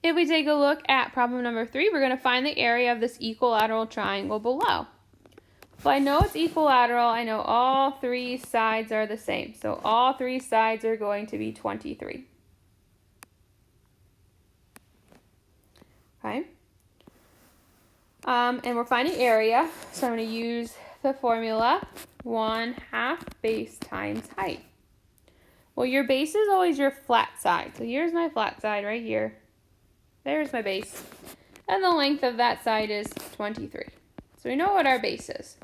if we take a look at problem number 3, we're going to find the area of this equilateral triangle below. Well, I know it's equilateral. I know all 3 sides are the same. So all 3 sides are going to be 23. Okay. And we're finding area. So I'm going to use the formula 1/2 base times height. Well, your base is always your flat side. So here's my flat side right here. There's my base. And the length of that side is 23. So we know what our base is.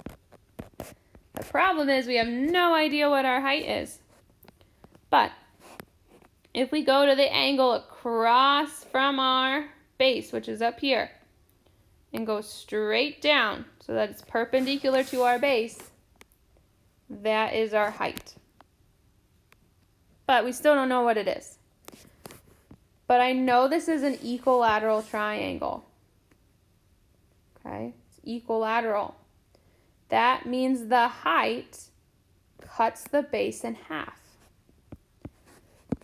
The problem is we have no idea what our height is. But if we go to the angle across from our base, which is up here, and go straight down so that it's perpendicular to our base, that is our height. But we still don't know what it is. But I know this is an equilateral triangle. Okay, it's equilateral. That means the height cuts the base in half.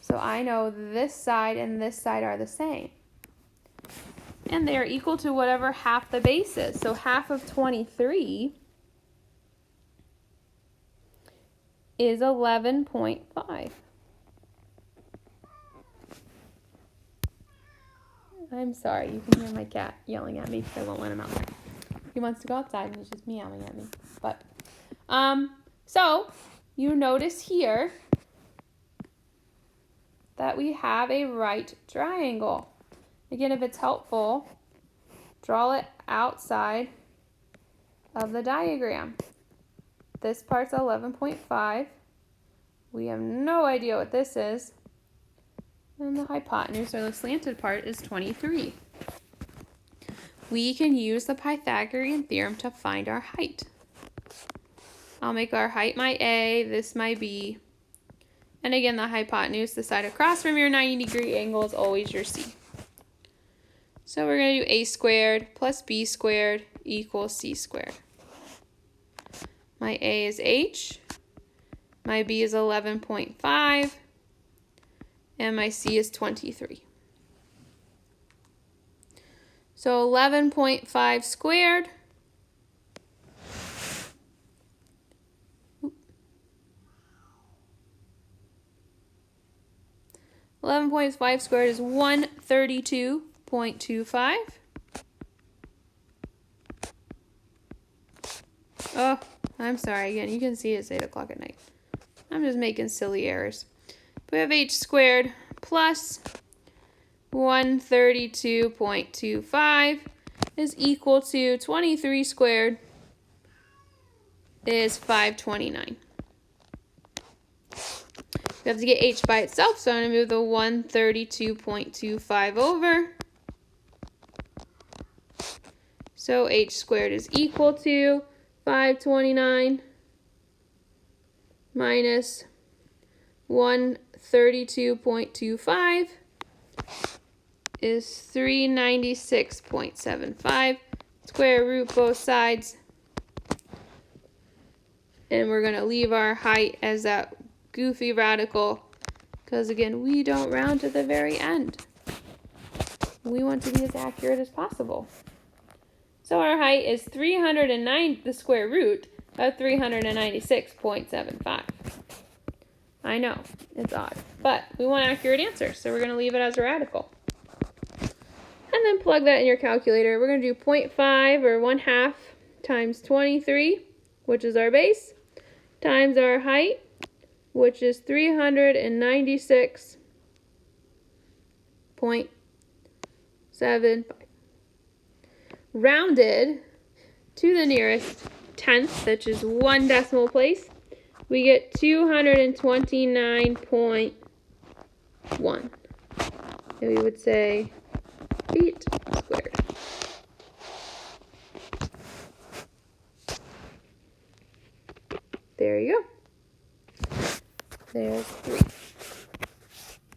So I know this side and this side are the same. And they are equal to whatever half the base is. So half of 23 is 11.5. I'm sorry, you can hear my cat yelling at me because I won't let him out. He wants to go outside and he's just meowing at me. But, so you notice here that we have a right triangle. Again, if it's helpful, draw it outside of the diagram. This part's 11.5. We have no idea what this is. And the hypotenuse, or the slanted part, is 23. We can use the Pythagorean theorem to find our height. I'll make our height my A, this my B. And again, the hypotenuse, the side across from your 90-degree angle, is always your C. So we're going to do A squared plus B squared equals C squared. My A is H, my B is 11.5, and my C is 23. So 11.5 squared . 11.5 squared is 132.25. Oh, I'm sorry again. You can see it's 8 o'clock at night. I'm just making silly errors. We have h squared plus 132.25 is equal to 23 squared is 529. We have to get h by itself, so I'm going to move the 132.25 over. So h squared is equal to 529 minus 132.25 is 396.75. Square root both sides. And we're going to leave our height as that goofy radical, because again, we don't round to the very end. We want to be as accurate as possible. So our height is 309, the square root of 396.75. I know, it's odd, but we want accurate answers, so we're going to leave it as a radical. And then plug that in your calculator. We're going to do 0.5 or 1/2 times 23, which is our base, times our height, which is 396.75. Rounded to the nearest tenth, which is 1 decimal place, we get 229.1. And we would say feet squared. There you go. There's 3.